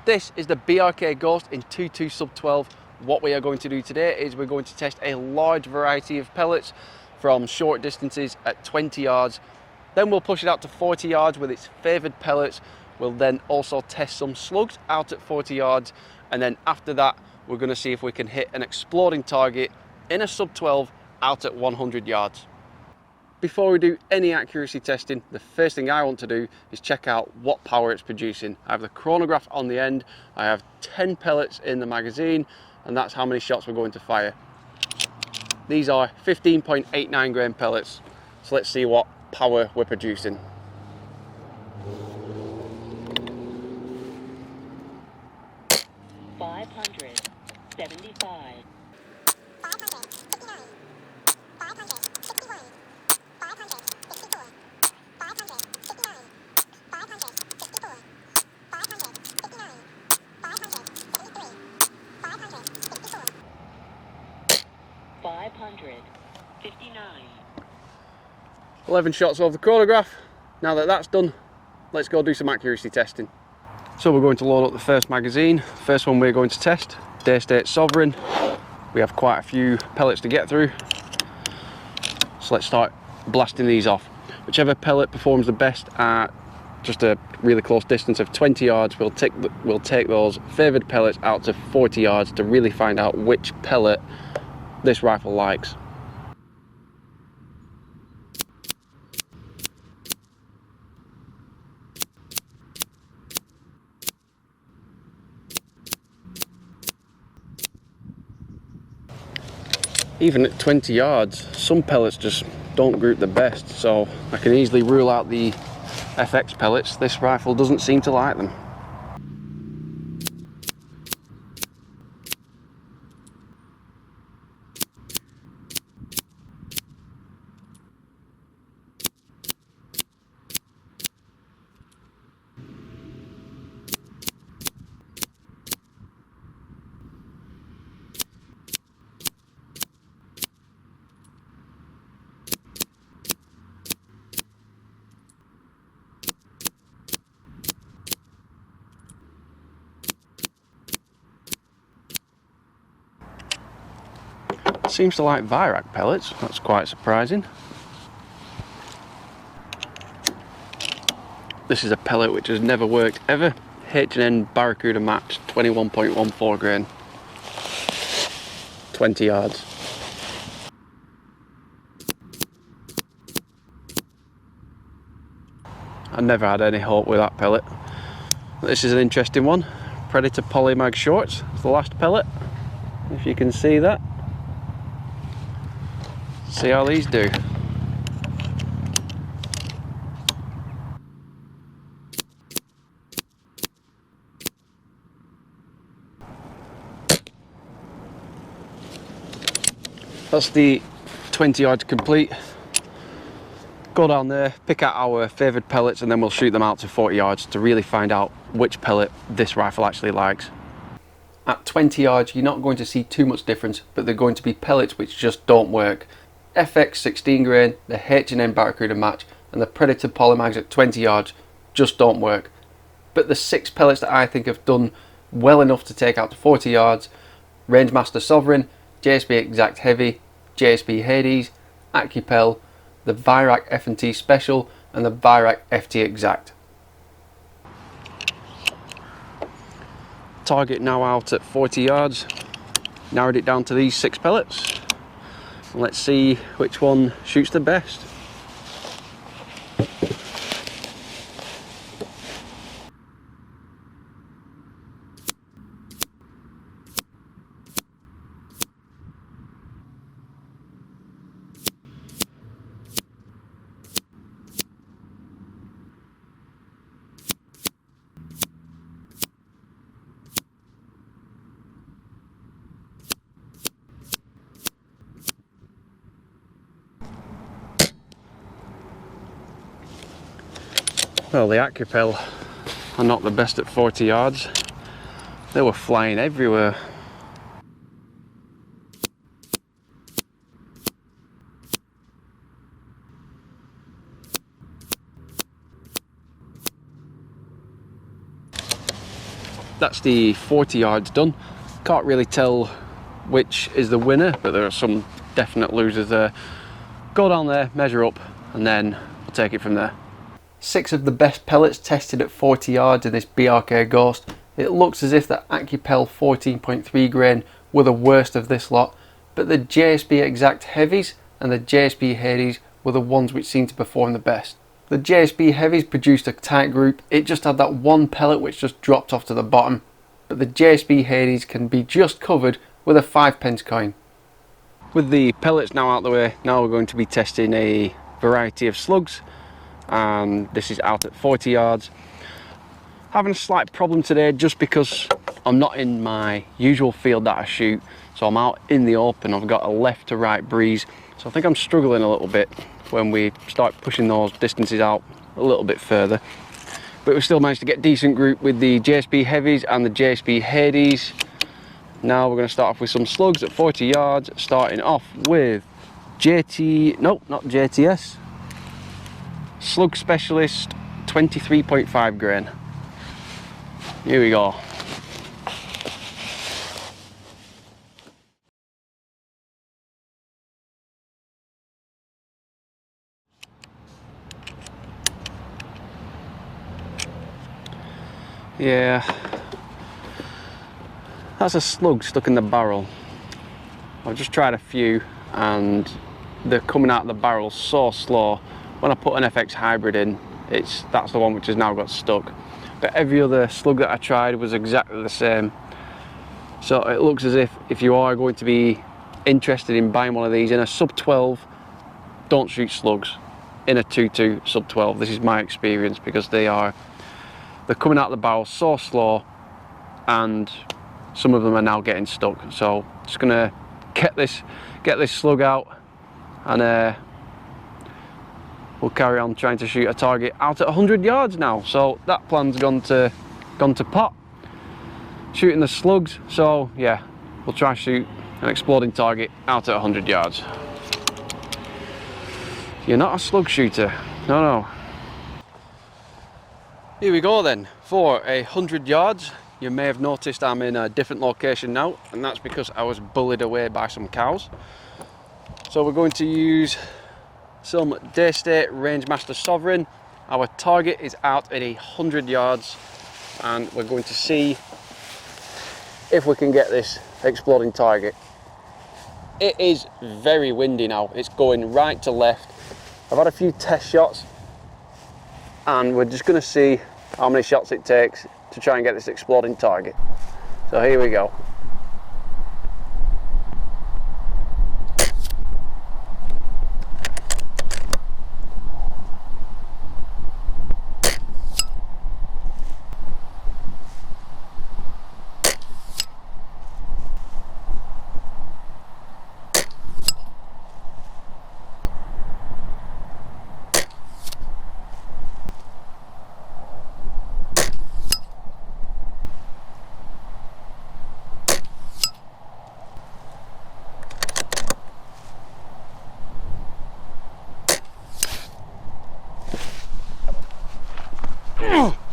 This is the BRK Ghost in 2.2 sub 12. What we are going to do today is we're going to test a large variety of pellets from short distances at 20 yards. Then we'll push it out to 40 yards with its favoured pellets. We'll then also test some slugs out at 40 yards. And then after that, we're going to see if we can hit an exploding target in a sub 12 out at 100 yards. Before we do any accuracy testing, the first thing I want to do is check out what power it's producing. I have the chronograph on the end, I have 10 pellets in the magazine, and that's how many shots we're going to fire. These are 15.89 grain pellets, so let's see what power we're producing. $559. 11 shots over the chronograph. Now that that's done, let's go do some accuracy testing. So we're going to load up the first magazine. First one we're going to test, Day State Sovereign. We have quite a few pellets to get through, so let's start blasting these off. Whichever pellet performs the best at just a really close distance of 20 yards, we'll take those favoured pellets out to 40 yards to really find out which pellet this rifle likes. Even at 20 yards, some pellets just don't group the best, so I can easily rule out the FX pellets. This rifle doesn't seem to like them. Seems to like BRK pellets, that's quite surprising. This is a pellet which has never worked ever. H&N Barracuda Match, 21.14 grain, 20 yards. I never had any hope with that pellet. This is an interesting one. Predator Polymag Shorts, it's the last pellet, if you can see that. See how these do. That's the 20 yards complete. Go down there, pick out our favoured pellets, and then we'll shoot them out to 40 yards to really find out which pellet this rifle actually likes. At 20 yards, you're not going to see too much difference, but they're going to be pellets which just don't work. FX 16 grain, the H&N Barracuda Match, and the Predator Polymags at 20 yards just don't work. But the 6 pellets that I think have done well enough to take out to 40 yards, Rangemaster Sovereign, JSB Exact Heavy, JSB Hades, AccuPel, the BRK F&T Special, and the BRK FT Exact. Target now out at 40 yards. Narrowed it down to these 6 pellets. Let's see which one shoots the best. Well, the AccuPel are not the best at 40 yards. They were flying everywhere. that's the 40 yards done. Can't really tell which is the winner, but there are some definite losers there. Go down there, measure up, and then we'll take it from there. 6 of the best pellets tested at 40 yards in this BRK Ghost. It looks as if the AccuPel 14.3 grain were the worst of this lot, but the JSB Exact Heavies and the JSB Hades were the ones which seemed to perform the best. The JSB Heavies produced a tight group, it just had that one pellet which just dropped off to the bottom, but the JSB Hades can be just covered with a 5p coin. With the pellets now out of the way, now we're going to be testing a variety of slugs, and this is out at 40 yards. Having a slight problem today just because I'm not in my usual field that I shoot, so I'm out in the open. I've got a left to right breeze, so I think I'm struggling a little bit when we start pushing those distances out a little bit further, but we still managed to get decent group with the JSB Heavies and the JSB Hades. Now we're going to start off with some slugs at 40 yards, starting off with JTS Slug Specialist 23.5 grain. Here we go. Yeah, that's a slug stuck in the barrel. I've just tried a few and they're coming out of the barrel so slow. When I put an FX hybrid in, that's the one which has now got stuck. But every other slug that I tried was exactly the same. So it looks as if you are going to be interested in buying one of these in a sub 12, don't shoot slugs in a 2.2 sub 12. This is my experience, because they're coming out of the barrel so slow, and some of them are now getting stuck. So just gonna get this slug out, and we'll carry on trying to shoot a target out at 100 yards now. So that plan's gone to pot, shooting the slugs. So yeah, we'll try to shoot an exploding target out at 100 yards. You're not a slug shooter, no. Here we go then, for 100 yards. You may have noticed I'm in a different location now, and that's because I was bullied away by some cows. So we're going to use some Daystate Rangemaster Sovereign. Our target is out at 100 yards, and we're going to see if we can get this exploding target. It is very windy now, it's going right to left. I've had a few test shots, and we're just going to see how many shots it takes to try and get this exploding target. So here we go.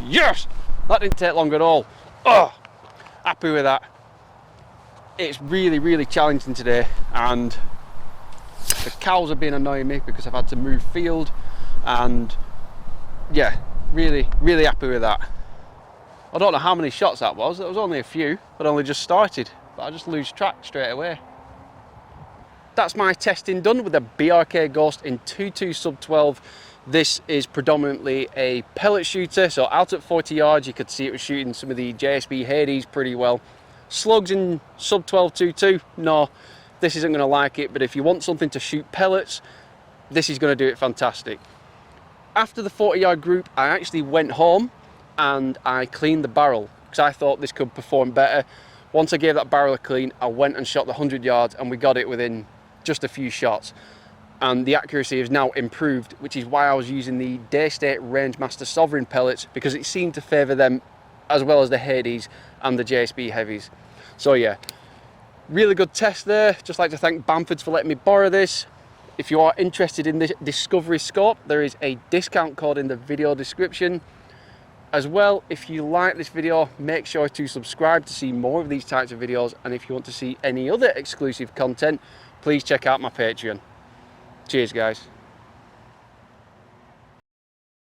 Yes! That didn't take long at all. Oh, happy with that. It's really challenging today, and the cows have been annoying me because I've had to move field, and yeah, really happy with that. I don't know how many shots that was only a few, but only just started, but I just lose track straight away. That's my testing done with the BRK Ghost in 2.2 sub 12. This is predominantly a pellet shooter, so out at 40 yards you could see it was shooting some of the JSB Hades pretty well. Slugs in sub 12 2.2, no, this isn't going to like it, but if you want something to shoot pellets, this is going to do it fantastic. After the 40-yard group, I actually went home and I cleaned the barrel because I thought this could perform better. Once I gave that barrel a clean, I went and shot the 100 yards and we got it within just a few shots. And the accuracy has now improved, which is why I was using the Daystate Rangemaster Sovereign pellets, because it seemed to favour them as well as the Hades and the JSB Heavies. So yeah, really good test there. Just like to thank Bamford for letting me borrow this. If you are interested in this Discovery scope, there is a discount code in the video description. As well, if you like this video, make sure to subscribe to see more of these types of videos, and if you want to see any other exclusive content, please check out my Patreon. Cheers guys.